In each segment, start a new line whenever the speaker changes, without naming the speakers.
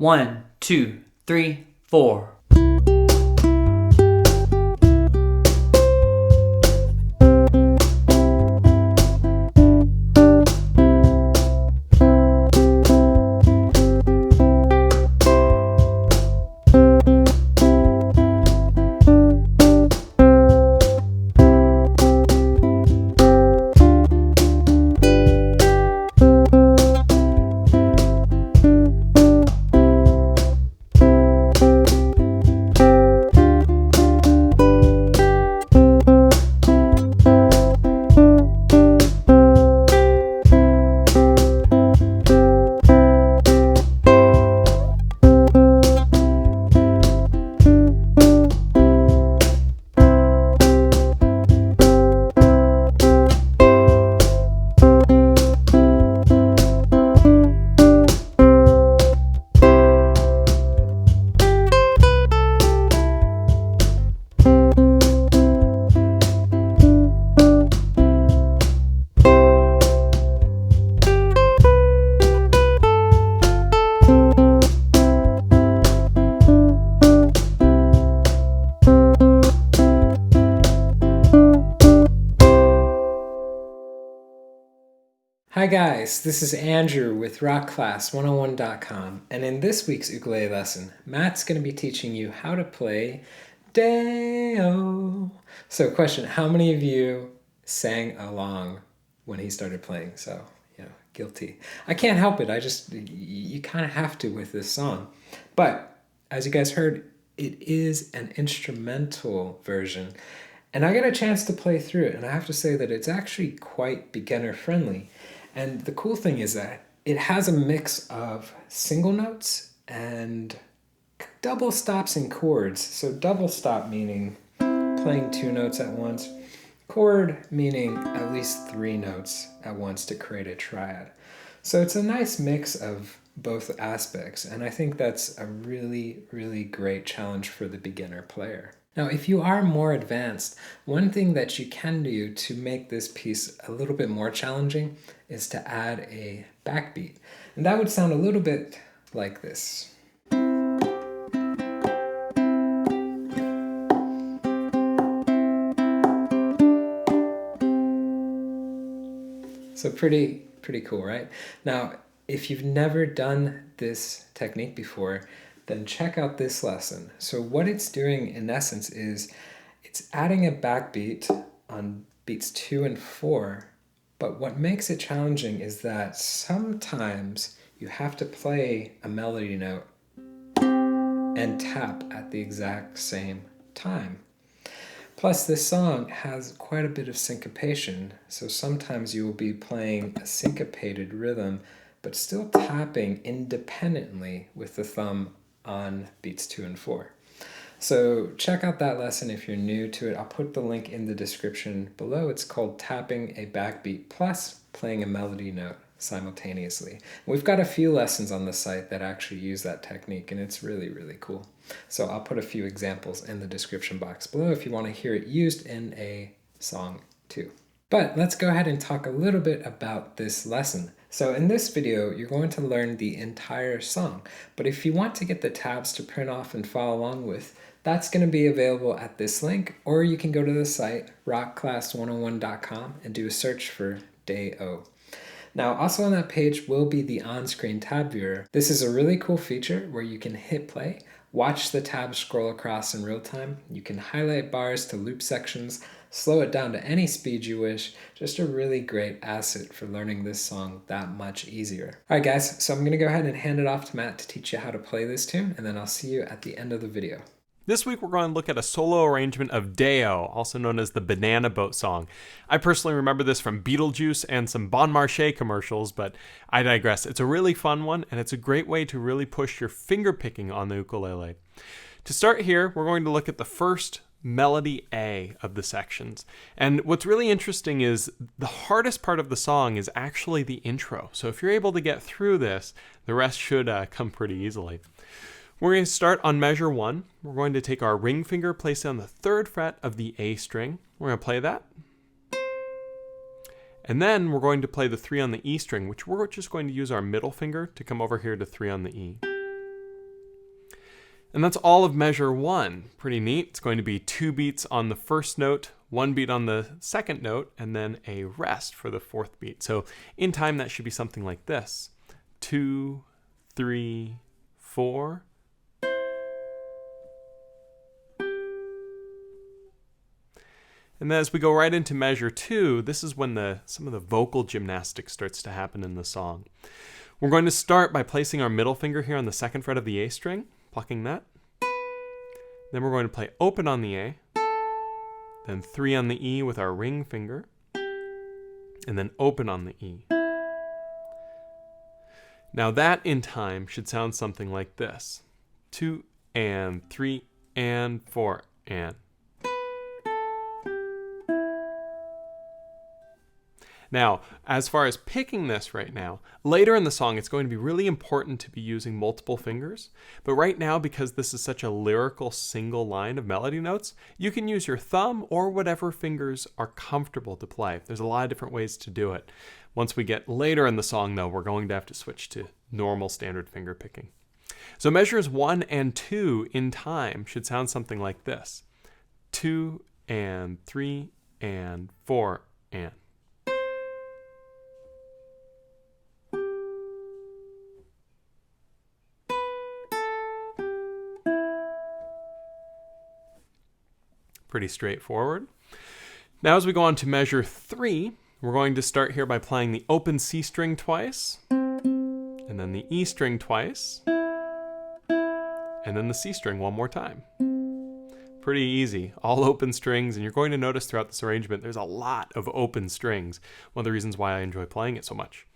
1, 2, 3, 4. Hi guys, this is Andrew with rockclass101.com, and in this week's ukulele lesson, Matt's going to be teaching you how to play Day-O. So question, how many of you sang along when he started playing? So, guilty. I can't help it, you kind of have to with this song. But, as you guys heard, it is an instrumental version, and I got a chance to play through it, and I have to say that it's actually quite beginner friendly. And the cool thing is that it has a mix of single notes and double stops and chords. So double stop meaning playing 2 notes at once. Chord meaning at least 3 notes at once to create a triad. So it's a nice mix of both aspects. And I think that's a really, really great challenge for the beginner player. Now, if you are more advanced, one thing that you can do to make this piece a little bit more challenging is to add a backbeat. And that would sound a little bit like this. So pretty cool, right? Now, if you've never done this technique before, then check out this lesson. So what it's doing in essence is it's adding a backbeat on beats 2 and 4, but what makes it challenging is that sometimes you have to play a melody note and tap at the exact same time. Plus this song has quite a bit of syncopation, so sometimes you will be playing a syncopated rhythm but still tapping independently with the thumb on beats 2 and 4. So check out that lesson if you're new to it. I'll put the link in the description below. It's called Tapping a Backbeat plus Playing a Melody Note Simultaneously. We've got a few lessons on the site that actually use that technique, and it's really, really cool. So I'll put a few examples in the description box below if you want to hear it used in a song too. But let's go ahead and talk a little bit about this lesson. So in this video, you're going to learn the entire song, but if you want to get the tabs to print off and follow along with, that's going to be available at this link, or you can go to the site, rockclass101.com, and do a search for Day-O. Now, also on that page will be the on-screen tab viewer. This is a really cool feature where you can hit play, watch the tabs scroll across in real time. You can highlight bars to loop sections, slow it down to any speed you wish. Just a really great asset for learning this song that much easier. All right, guys, so I'm going to go ahead and hand it off to Matt to teach you how to play this tune, and then I'll see you at the end of the video.
This week we're going to look at a solo arrangement of Day-O, also known as the Banana Boat Song. I personally remember this from Beetlejuice and some Bon Marché commercials, but I digress. It's a really fun one, and it's a great way to really push your finger picking on the ukulele. To start here, we're going to look at the first melody A of the sections. And what's really interesting is the hardest part of the song is actually the intro. So if you're able to get through this, the rest should come pretty easily. We're going to start on measure 1. We're going to take our ring finger, place it on the 3rd fret of the A string. We're going to play that. And then we're going to play the 3 on the E string, which we're just going to use our middle finger to come over here to 3 on the E. And that's all of measure 1. Pretty neat. It's going to be 2 beats on the first note, 1 beat on the second note, and then a rest for the 4th beat. So in time, that should be something like this. 2, 3, 4. And then as we go right into measure 2, this is when some of the vocal gymnastics starts to happen in the song. We're going to start by placing our middle finger here on the 2nd fret of the A string, plucking that. Then we're going to play open on the A, then 3 on the E with our ring finger, and then open on the E. Now that in time should sound something like this. 2 and 3 and 4 and. Now, as far as picking this right now, later in the song it's going to be really important to be using multiple fingers. But right now, because this is such a lyrical single line of melody notes, you can use your thumb or whatever fingers are comfortable to play. There's a lot of different ways to do it. Once we get later in the song, though, we're going to have to switch to normal standard finger picking. So measures 1 and 2 in time should sound something like this. 2 and 3 and 4 and. Pretty straightforward. Now as we go on to measure 3, we're going to start here by playing the open C string twice, and then the E string twice, and then the C string one more time. Pretty easy, all open strings, and you're going to notice throughout this arrangement there's a lot of open strings. One of the reasons why I enjoy playing it so much.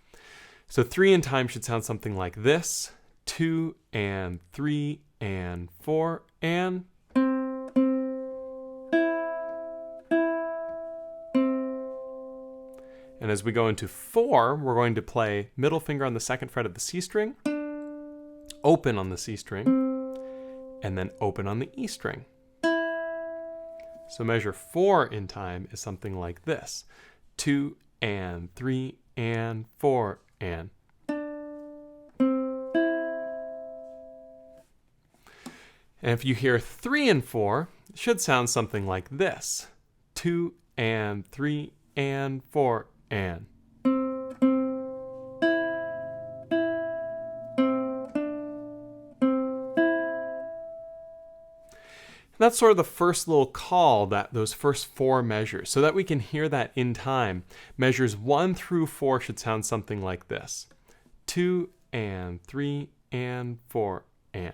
So 3 in time should sound something like this. 2 and 3 and 4 and. And as we go into 4, we're going to play middle finger on the 2nd fret of the C string, open on the C string, and then open on the E string. So measure 4 in time is something like this. 2 and 3 and 4 and. And if you hear 3 and 4, it should sound something like this. 2 and 3 and 4 and. That's sort of the first little call, those first 4 measures, so that we can hear that in time. Measures 1 through 4 should sound something like this. 2 and 3 and 4 and.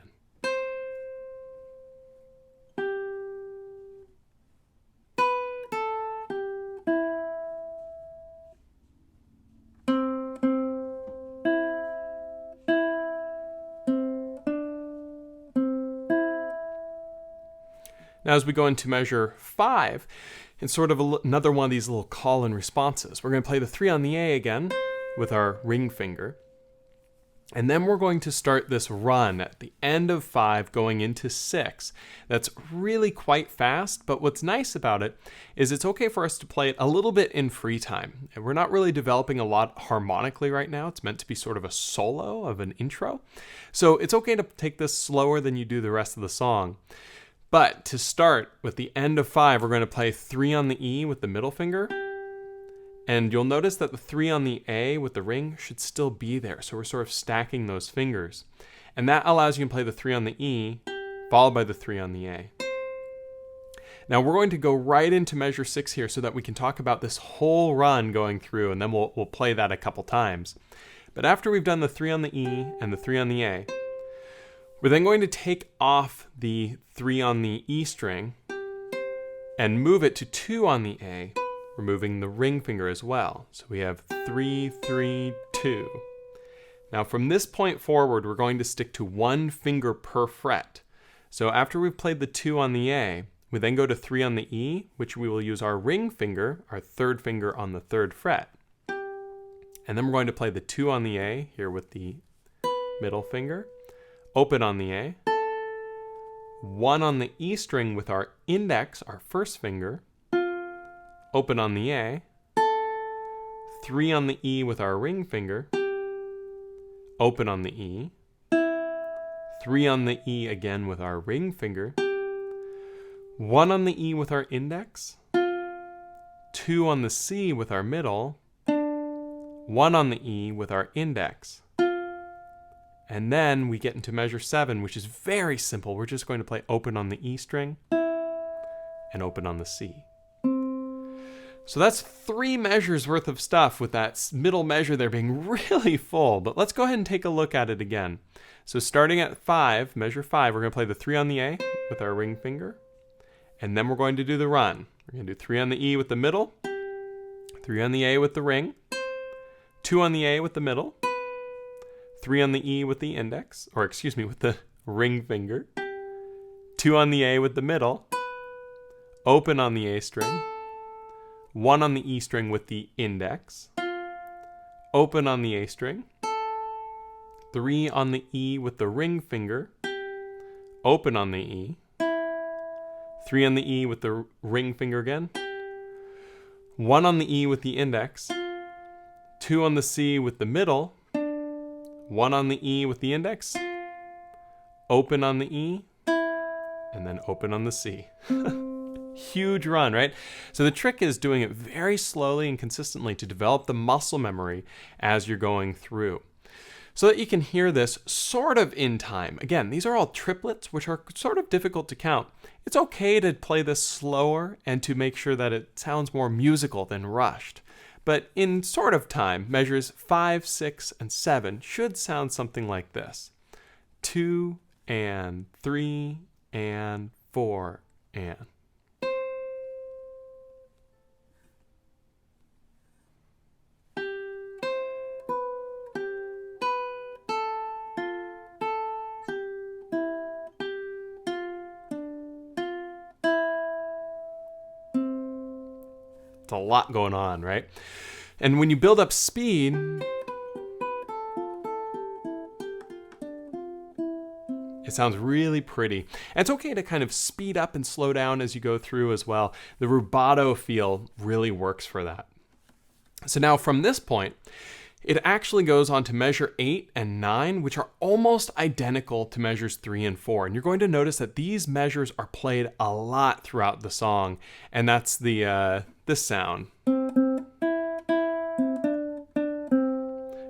Now as we go into measure 5, it's sort of another one of these little call and responses. We're going to play the 3 on the A again with our ring finger. And then we're going to start this run at the end of 5 going into 6. That's really quite fast, but what's nice about it is it's okay for us to play it a little bit in free time. And we're not really developing a lot harmonically right now. It's meant to be sort of a solo of an intro. So it's okay to take this slower than you do the rest of the song. But to start with the end of 5, we're going to play 3 on the E with the middle finger. And you'll notice that the 3 on the A with the ring should still be there. So we're sort of stacking those fingers. And that allows you to play the 3 on the E, followed by the 3 on the A. Now we're going to go right into measure 6 here so that we can talk about this whole run going through, and then we'll play that a couple times. But after we've done the 3 on the E and the 3 on the A, we're then going to take off the 3 on the E string and move it to 2 on the A, removing the ring finger as well. So we have 3, 3, 2. Now from this point forward, we're going to stick to 1 finger per fret. So after we've played the 2 on the A, we then go to 3 on the E, which we will use our ring finger, our 3rd finger on the 3rd fret. And then we're going to play the 2 on the A here with the middle finger, open on the A, 1 on the E string with our index, our 1st finger, open on the A, 3 on the E with our ring finger, open on the E, 3 on the E again with our ring finger, 1 on the E with our index, 2 on the C with our middle, 1 on the E with our index. And then we get into measure 7, which is very simple. We're just going to play open on the E string and open on the C. So that's 3 measures worth of stuff with that middle measure there being really full. But let's go ahead and take a look at it again. So starting at 5, measure 5, we're going to play the 3 on the A with our ring finger. And then we're going to do the run. We're going to do 3 on the E with the middle, 3 on the A with the ring, 2 on the A with the middle, 3 on the E with the index, or excuse me, with the ring finger, 2 on the A with the middle, open on the A string, 1 on the E string with the index, open on the A string, 3 on the E with the ring finger, open on the E, 3 on the E with the ring finger again, 1 on the E with the index, 2 on the C with the middle, 1 on the E with the index, open on the E, and then open on the C. Huge run, right? So the trick is doing it very slowly and consistently to develop the muscle memory as you're going through, so that you can hear this sort of in time. Again, these are all triplets, which are sort of difficult to count. It's okay to play this slower and to make sure that it sounds more musical than rushed. But in sort of time, measures 5, 6, and 7 should sound something like this. 2 and 3 and 4 and. It's a lot going on, right? And when you build up speed, it sounds really pretty. And it's okay to kind of speed up and slow down as you go through as well. The rubato feel really works for that. So now from this point, it actually goes on to measure 8 and 9, which are almost identical to measures 3 and 4. And you're going to notice that these measures are played a lot throughout the song. And that's this sound.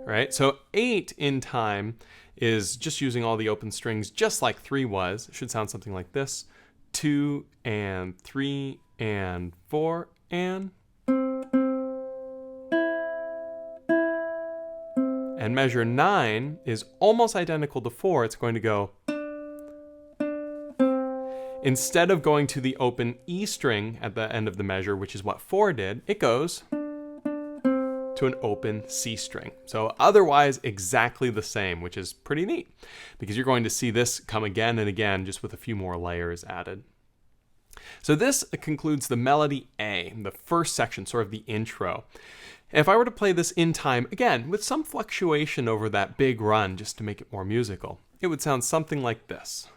Right? So 8 in time is just using all the open strings, just like 3 was. It should sound something like this. 2 and 3 and 4 and. And measure 9 is almost identical to 4. It's going to go. Instead of going to the open E string at the end of the measure, which is what 4 did, it goes to an open C string. So otherwise exactly the same, which is pretty neat because you're going to see this come again and again just with a few more layers added. So this concludes the melody A, the first section, sort of the intro. If I were to play this in time, again, with some fluctuation over that big run just to make it more musical, it would sound something like this.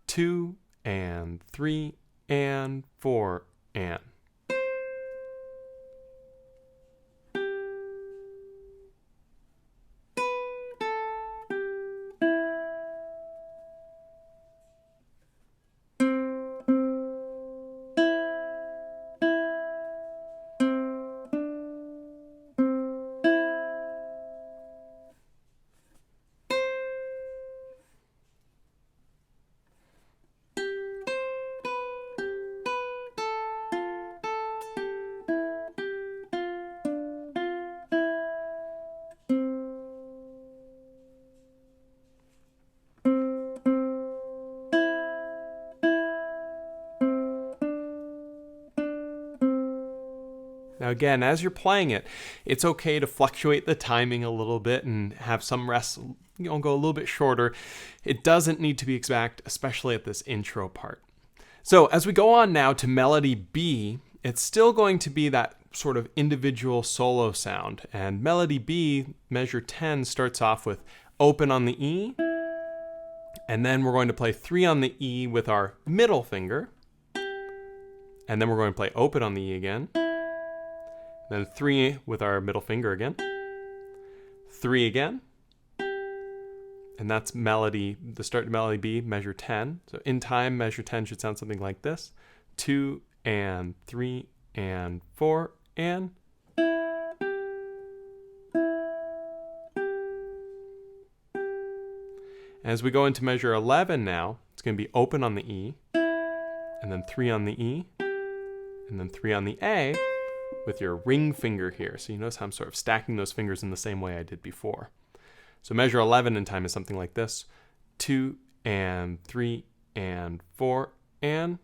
2 and 3 and 4 and. Now again, as you're playing it, it's okay to fluctuate the timing a little bit and have some rests, go a little bit shorter. It doesn't need to be exact, especially at this intro part. So as we go on now to melody B, it's still going to be that sort of individual solo sound. And melody B, measure 10, starts off with open on the E, and then we're going to play 3 on the E with our middle finger, and then we're going to play open on the E again, then 3 with our middle finger again, 3 again, and that's melody, the start to melody B, measure 10. So in time, measure 10 should sound something like this. 2 and 3 and 4 and. As we go into measure 11 now, it's going to be open on the E, and then 3 on the E, and then 3 on the A with your ring finger here. So you notice how I'm sort of stacking those fingers in the same way I did before. So measure 11 in time is something like this. 2 and 3 and 4 and.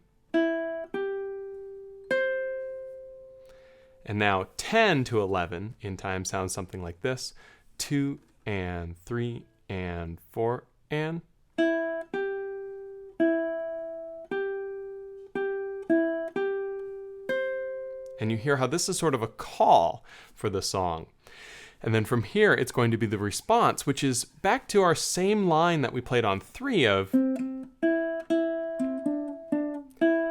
And now 10 to 11 in time sounds something like this. 2 and 3 and 4 and. And you hear how this is sort of a call for the song. And then from here, it's going to be the response, which is back to our same line that we played on 3 of.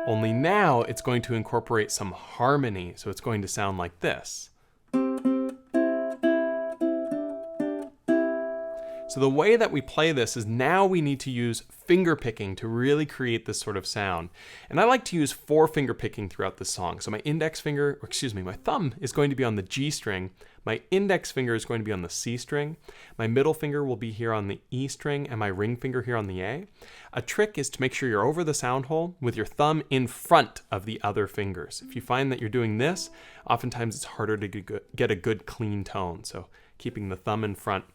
Only now it's going to incorporate some harmony, so it's going to sound like this. So the way that we play this is now we need to use finger picking to really create this sort of sound. And I like to use 4 finger picking throughout the song. So my my thumb is going to be on the G string. My index finger is going to be on the C string. My middle finger will be here on the E string and my ring finger here on the A. A trick is to make sure you're over the sound hole with your thumb in front of the other fingers. If you find that you're doing this, oftentimes it's harder to get a good clean tone. So keeping the thumb in front.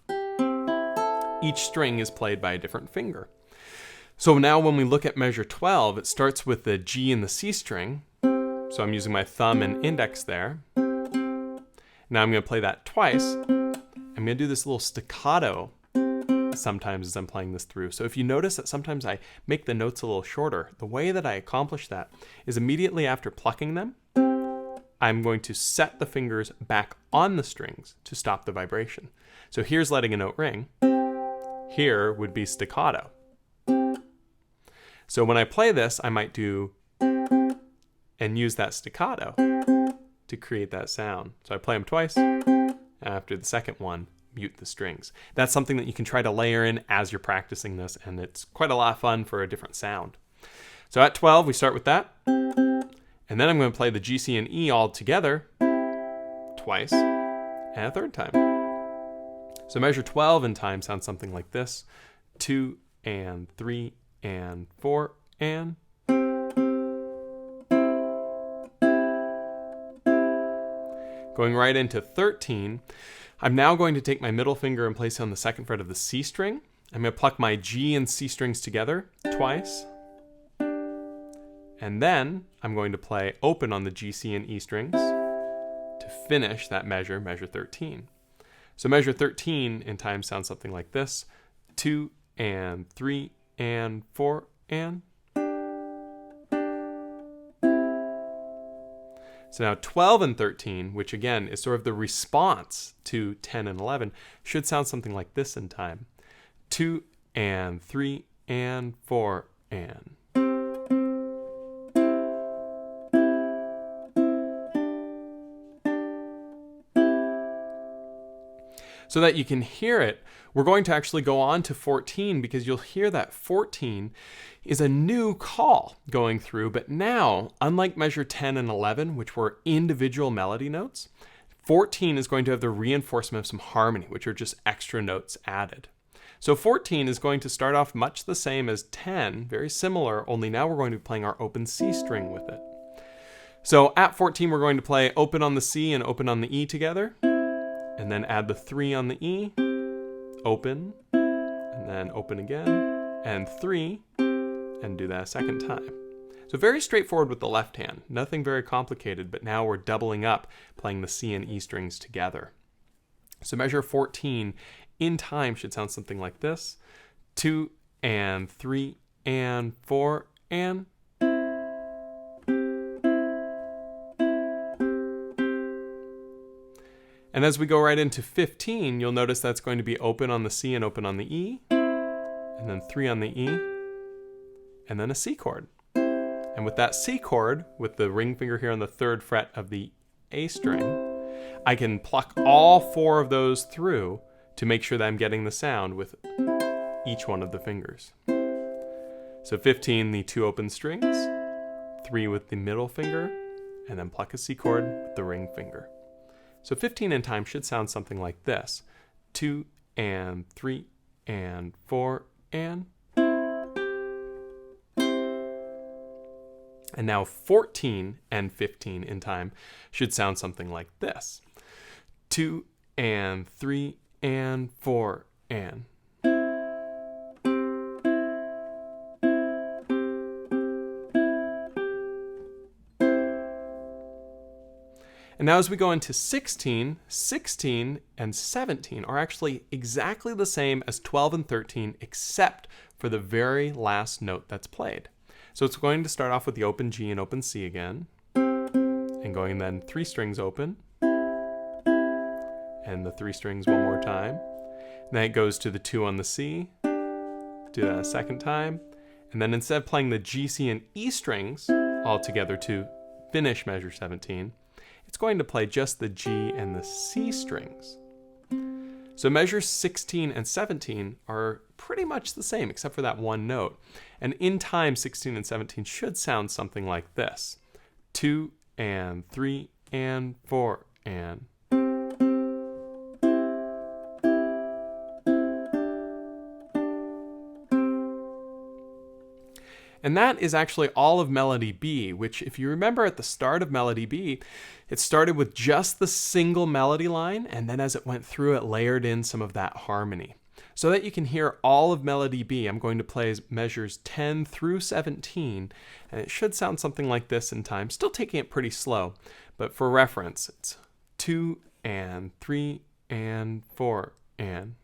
Each string is played by a different finger. So now when we look at measure 12, it starts with the G and the C string. So I'm using my thumb and index there. Now I'm going to play that twice. I'm going to do this little staccato sometimes as I'm playing this through. So if you notice that sometimes I make the notes a little shorter, the way that I accomplish that is immediately after plucking them, I'm going to set the fingers back on the strings to stop the vibration. So here's letting a note ring. Here would be staccato. So when I play this, I might do and use that staccato to create that sound. So I play them twice. After the second one, mute the strings. That's something that you can try to layer in as you're practicing this, and it's quite a lot of fun for a different sound. So at 12, we start with that. And then I'm going to play the G, C, and E all together twice and a third time. So measure 12 in time sounds something like this. 2 and 3 and 4 and. Going right into 13, I'm now going to take my middle finger and place it on the second fret of the C string. I'm going to pluck my G and C strings together twice. And then I'm going to play open on the G, C, and E strings to finish that measure, measure 13. So measure 13 in time sounds something like this. 2 and 3 and 4 and. So now 12 and 13, which again is sort of the response to 10 and 11, should sound something like this in time. 2 and 3 and 4 and. So that you can hear it, we're going to actually go on to 14 because you'll hear that 14 is a new call going through, but now, unlike measure 10 and 11, which were individual melody notes, 14 is going to have the reinforcement of some harmony, which are just extra notes added. So 14 is going to start off much the same as 10, very similar, only now we're going to be playing our open C string with it. So at 14, we're going to play open on the C and open on the E together. And then add the 3 on the E, open, and then open again, and 3, and do that a second time. So very straightforward with the left hand, nothing very complicated, but now we're doubling up, playing the C and E strings together. So measure 14 in time should sound something like this. 2 and 3 and 4 and. And as we go right into 15, you'll notice that's going to be open on the C and open on the E, and then 3 on the E, and then a C chord. And with that C chord, with the ring finger here on the 3rd fret of the A string, I can pluck all 4 of those through to make sure that I'm getting the sound with each one of the fingers. So 15, the 2 open strings, 3 with the middle finger, and then pluck a C chord with the ring finger. So 15 in time should sound something like this. 2 and 3 and 4 and. And now 14 and 15 in time should sound something like this. 2 and 3 and 4 and. And now as we go into 16, 16 and 17 are actually exactly the same as 12 and 13, except for the very last note that's played. So it's going to start off with the open G and open C again, and going then 3 strings open, and the 3 strings one more time. And then it goes to the 2 on the C, do that a second time, and then instead of playing the G, C, and E strings all together to finish measure 17, it's going to play just the G and the C strings. So measures 16 and 17 are pretty much the same except for that one note. And in time, 16 and 17 should sound something like this. 2 and 3 and 4 and. And that is actually all of melody B, which if you remember at the start of melody B, it started with just the single melody line, and then as it went through, it layered in some of that harmony. So that you can hear all of melody B, I'm going to play measures 10 through 17, and it should sound something like this in time, still taking it pretty slow, but for reference, it's 2 and 3 and 4 and.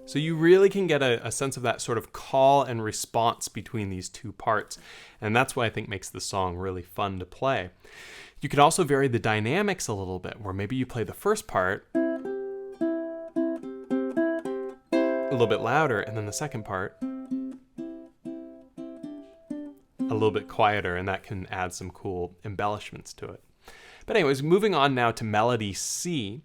So you really can get a sense of that sort of call and response between these two parts. And that's what I think makes the song really fun to play. You can also vary the dynamics a little bit, where maybe you play the first part a little bit louder, and then the second part a little bit quieter, and that can add some cool embellishments to it. But anyways, moving on now to melody C.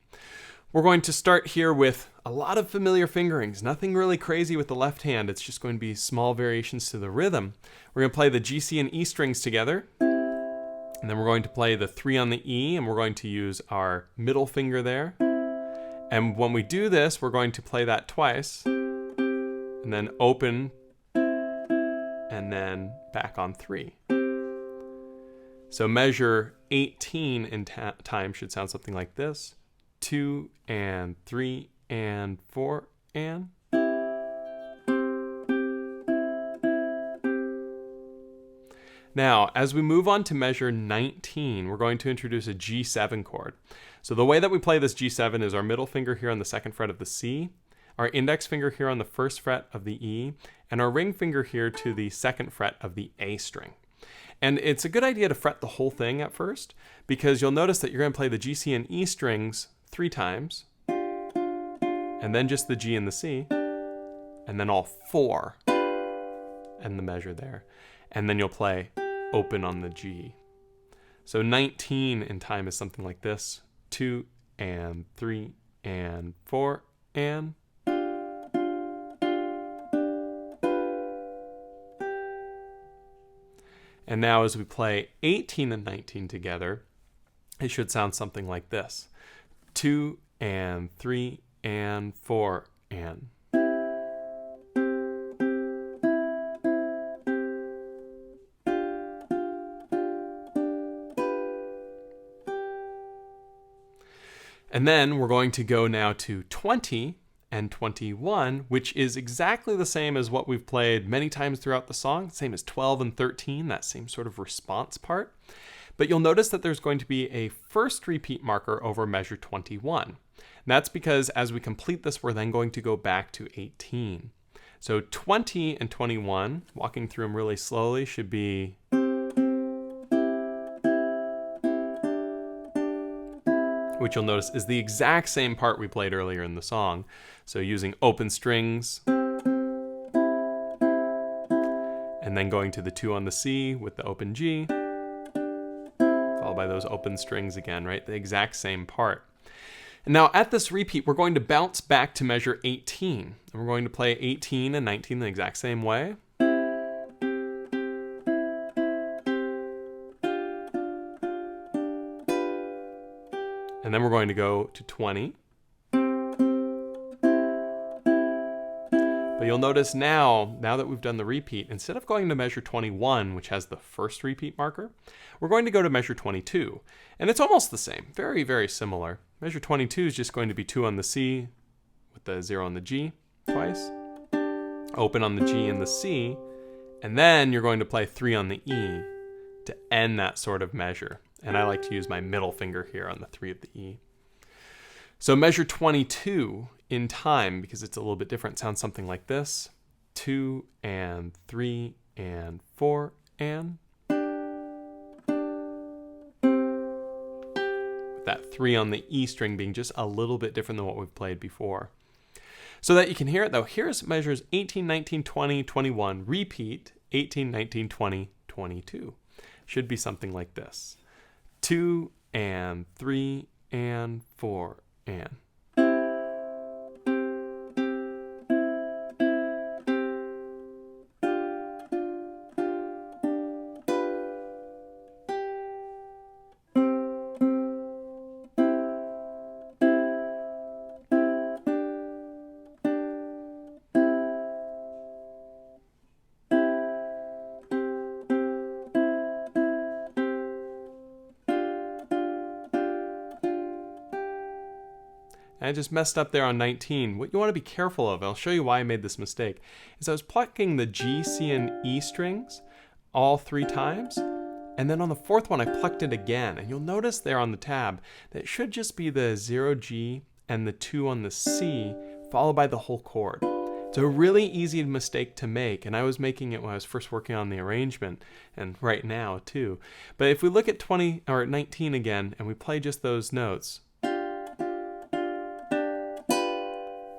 We're going to start here with a lot of familiar fingerings, nothing really crazy with the left hand. It's just going to be small variations to the rhythm. We're going to play the G, C, and E strings together. And then we're going to play the 3 on the E, and we're going to use our middle finger there. And when we do this, we're going to play that twice, and then open, and then back on 3. So measure 18 in time should sound something like this. 2 and 3 and 4 and. Now, as we move on to measure 19, we're going to introduce a G7 chord. So the way that we play this G7 is our middle finger here on the 2nd fret of the C, our index finger here on the 1st fret of the E, and our ring finger here to the 2nd fret of the A string. And it's a good idea to fret the whole thing at first, because you'll notice that you're going to play the G, C, and E strings 3 times, and then just the G and the C, and then all 4, and the measure there. And then you'll play open on the G. So 19 in time is something like this. 2 and 3 and 4 and. And now as we play 18 and 19 together, it should sound something like this. 2 and 3 and 4 and. And then we're going to go now to 20 and 21, which is exactly the same as what we've played many times throughout the song, same as 12 and 13, that same sort of response part. But you'll notice that there's going to be a first repeat marker over measure 21. And that's because as we complete this, we're then going to go back to 18. So 20 and 21, walking through them really slowly, should be, which you'll notice is the exact same part we played earlier in the song. So using open strings, and then going to the 2 on the C with the open G, followed by those open strings again, right? The exact same part. And now at this repeat, we're going to bounce back to measure 18. And we're going to play 18 and 19 the exact same way. And then we're going to go to 20. But you'll notice now that we've done the repeat, instead of going to measure 21, which has the first repeat marker, we're going to go to measure 22. And it's almost the same, very, very similar. Measure 22 is just going to be 2 on the C with the 0 on the G twice, open on the G and the C, and then you're going to play 3 on the E to end that sort of measure. And I like to use my middle finger here on the 3 of the E. So measure 22 in time, because it's a little bit different, sounds something like this. 2 and 3 and 4 and. With that 3 on the E string being just a little bit different than what we've played before. So that you can hear it though, here's measures 18, 19, 20, 21, repeat 18, 19, 20, 22. Should be something like this. 2 and 3 and 4 and. I just messed up there on 19. What you want to be careful of, I'll show you why I made this mistake, is I was plucking the G, C, and E strings all 3 times, and then on the 4th one I plucked it again. And you'll notice there on the tab that it should just be the 0 G and the 2 on the C, followed by the whole chord. It's a really easy mistake to make, and I was making it when I was first working on the arrangement, and right now too. But if we look at 20 or 19 again, and we play just those notes,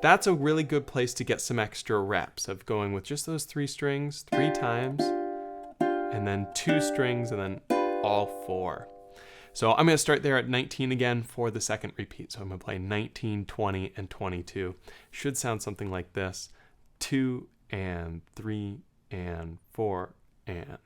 that's a really good place to get some extra reps of going with just those 3 strings 3 times, and then 2 strings, and then all 4. So I'm going to start there at 19 again for the second repeat. So I'm going to play 19, 20, and 22. Should sound something like this. 2 and 3 and 4 and.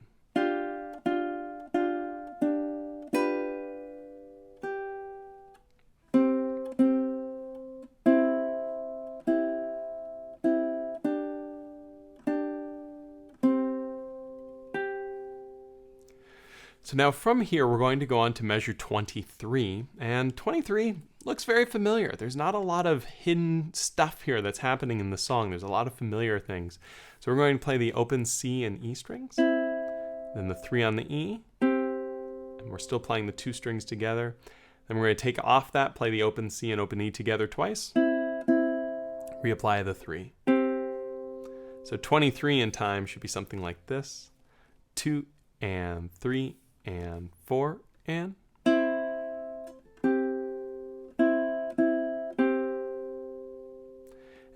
So now from here, we're going to go on to measure 23, and 23 looks very familiar. There's not a lot of hidden stuff here that's happening in the song. There's a lot of familiar things. So we're going to play the open C and E strings, then the 3 on the E, and we're still playing the 2 strings together. Then we're going to take off that, play the open C and open E together twice, reapply the 3. So 23 in time should be something like this. 2 and 3 and 4 and.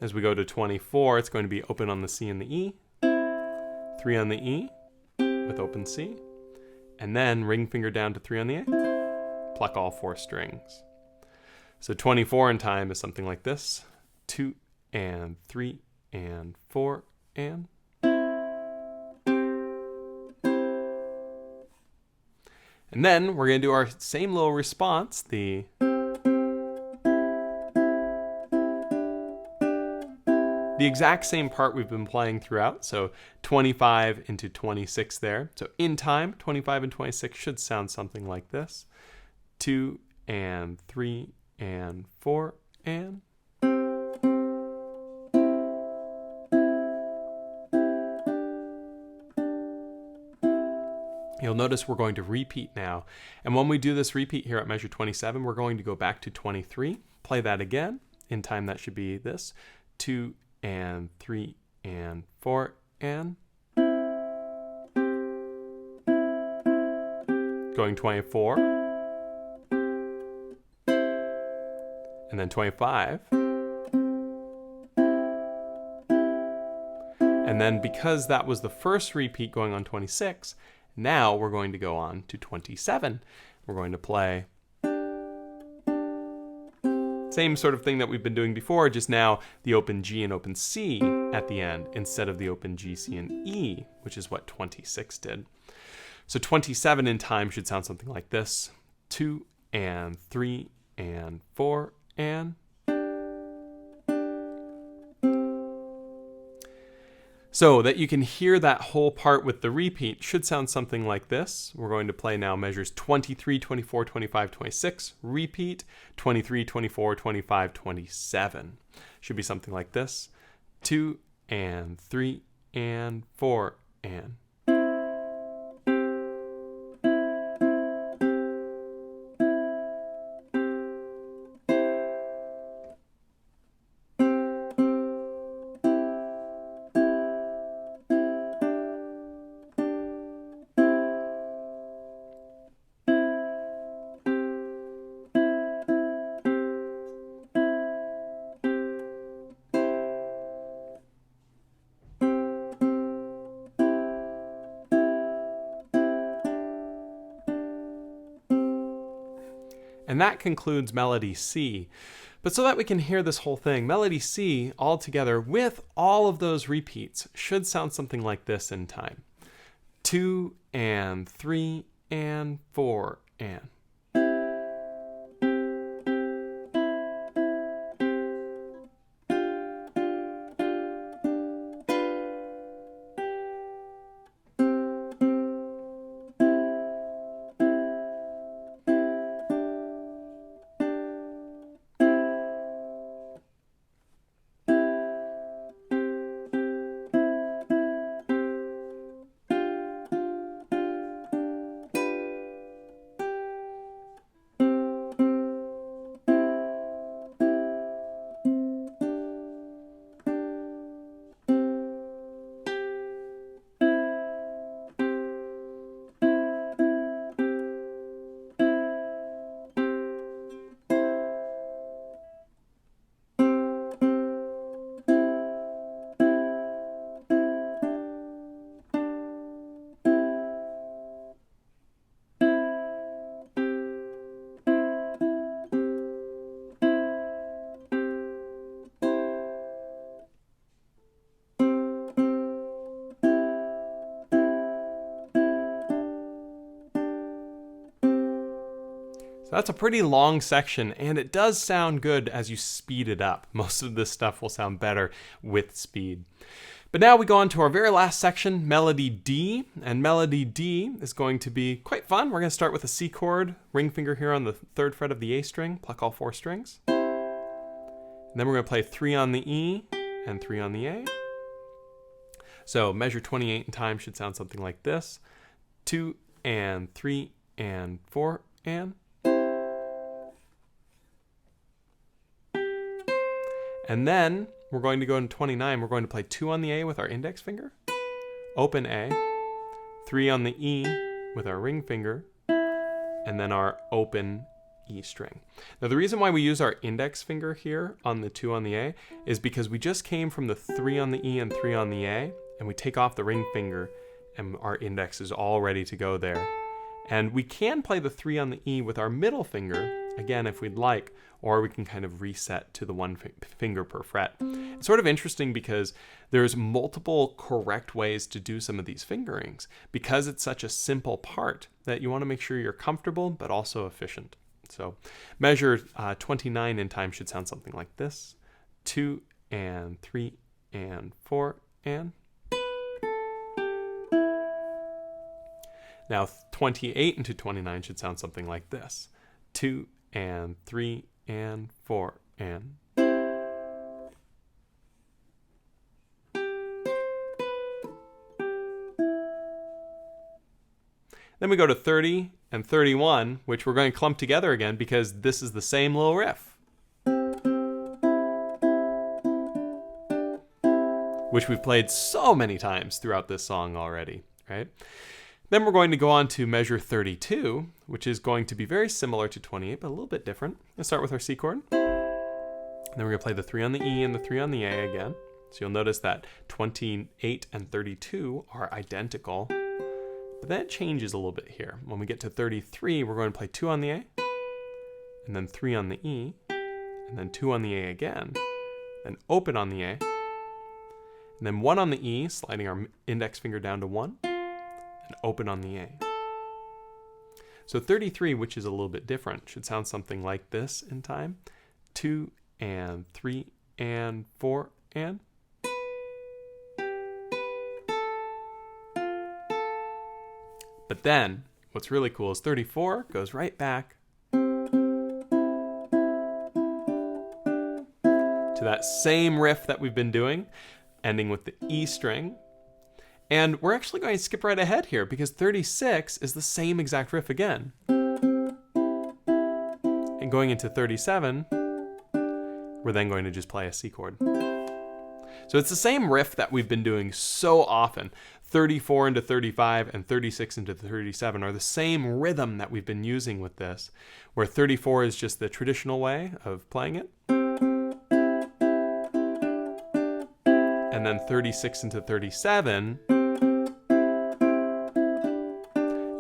As we go to 24, it's going to be open on the C and the E, 3 on the E with open C, and then ring finger down to 3 on the A, pluck all 4 strings. So 24 in time is something like this. 2 and 3 and 4 and. And then we're going to do our same little response, the exact same part we've been playing throughout. So 25 into 26 there. So in time, 25 and 26 should sound something like this. 2 and 3 and 4 and. You'll notice we're going to repeat now. And when we do this repeat here at measure 27, we're going to go back to 23. Play that again. In time, that should be this. 2 and 3 and 4 and. Going 24. And then 25. And then because that was the first repeat going on 26, now we're going to go on to 27. We're going to play same sort of thing that we've been doing before, just now the open G and open C at the end instead of the open G, C, and E, which is what 26 did. So 27 in time should sound something like this. 2 and 3 and 4 and. So that you can hear that whole part with the repeat should sound something like this. We're going to play now measures 23, 24, 25, 26, repeat, 23, 24, 25, 27. Should be something like this. 2 and 3 and 4 and. And that concludes melody C. But so that we can hear this whole thing, melody C all together with all of those repeats should sound something like this in time. 2 and 3 and 4 and. So that's a pretty long section, and it does sound good as you speed it up. Most of this stuff will sound better with speed. But now we go on to our very last section, melody D. And melody D is going to be quite fun. We're going to start with a C chord, ring finger here on the 3rd fret of the A string, pluck all 4 strings. And then we're going to play 3 on the E and 3 on the A. So measure 28 in time should sound something like this. 2 and 3 and 4 and. And then we're going to go into 29. We're going to play 2 on the A with our index finger, open A, 3 on the E with our ring finger, and then our open E string. Now the reason why we use our index finger here on the 2 on the A is because we just came from the 3 on the E and 3 on the A, and we take off the ring finger and our index is all ready to go there. And we can play the 3 on the E with our middle finger, again, if we'd like, or we can kind of reset to the 1 finger per fret. It's sort of interesting because there's multiple correct ways to do some of these fingerings because it's such a simple part that you want to make sure you're comfortable but also efficient. So measure 29 in time should sound something like this. 2 and 3 and 4 and. Now 28 into 29 should sound something like this. 2 and 3 and 4 and. Then we go to 30 and 31, which we're going to clump together again because this is the same little riff, which we've played so many times throughout this song already, right? Then we're going to go on to measure 32, which is going to be very similar to 28, but a little bit different. Let's start with our C chord. Then we're going to play the 3 on the E and the 3 on the A again. So you'll notice that 28 and 32 are identical, but then it changes a little bit here. When we get to 33, we're going to play 2 on the A, and then 3 on the E, and then 2 on the A again, then open on the A, and then 1 on the E, sliding our index finger down to 1, and open on the A. So 33, which is a little bit different, should sound something like this in time. 2 and 3 and 4 and. But then, what's really cool is 34 goes right back to that same riff that we've been doing, ending with the E string. And we're actually going to skip right ahead here because 36 is the same exact riff again. And going into 37, we're then going to just play a C chord. So it's the same riff that we've been doing so often. 34 into 35 and 36 into 37 are the same rhythm that we've been using with this, where 34 is just the traditional way of playing it. And then 36 into 37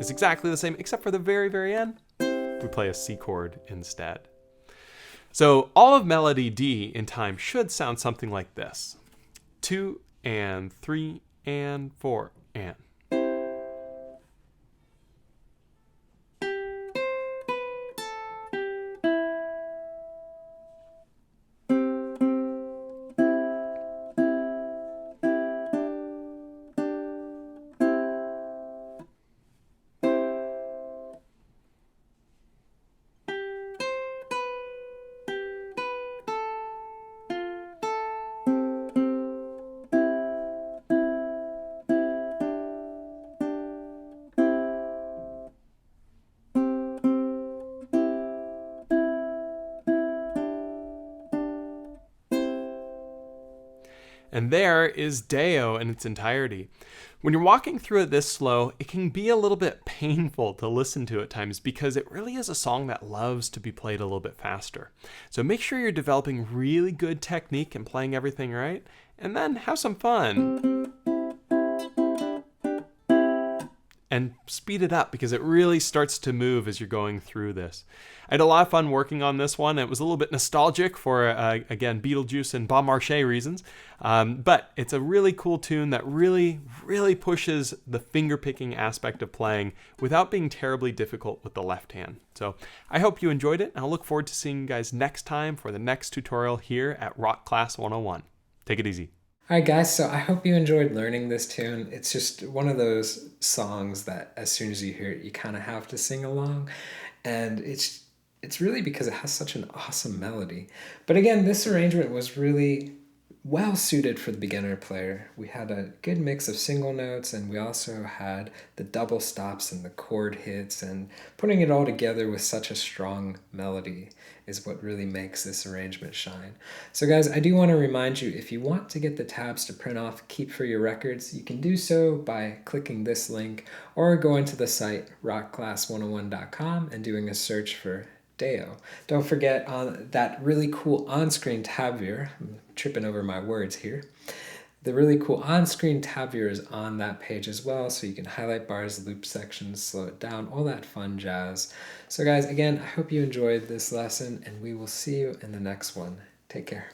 is exactly the same, except for the very, very end, we play a C chord instead. So all of melody D in time should sound something like this. 2 and 3 and 4 and. And there is Deo in its entirety. When you're walking through it this slow, it can be a little bit painful to listen to at times because it really is a song that loves to be played a little bit faster. So make sure you're developing really good technique and playing everything right, and then have some fun. And speed it up because it really starts to move as you're going through this. I had a lot of fun working on this one. It was a little bit nostalgic for, again, Beetlejuice and Bon Marché reasons. But it's a really cool tune that really, really pushes the finger-picking aspect of playing without being terribly difficult with the left hand. So I hope you enjoyed it, and I'll look forward to seeing you guys next time for the next tutorial here at Rock Class 101. Take it easy.
All right, guys, so I hope you enjoyed learning this tune. It's just one of those songs that as soon as you hear it, you kind of have to sing along. And it's really because it has such an awesome melody. But again, this arrangement was really well suited for the beginner player. We had a good mix of single notes, and we also had the double stops and the chord hits, and putting it all together with such a strong melody is what really makes this arrangement shine. So guys, I do want to remind you, if you want to get the tabs to print off, keep for your records, you can do so by clicking this link or going to the site rockclass101.com and doing a search for Deo. Don't forget on that really cool on-screen tab viewer. I'm tripping over my words here. The really cool on-screen tab viewer is on that page as well, so you can highlight bars, loop sections, slow it down, all that fun jazz. So guys, again, I hope you enjoyed this lesson, and we will see you in the next one. Take care.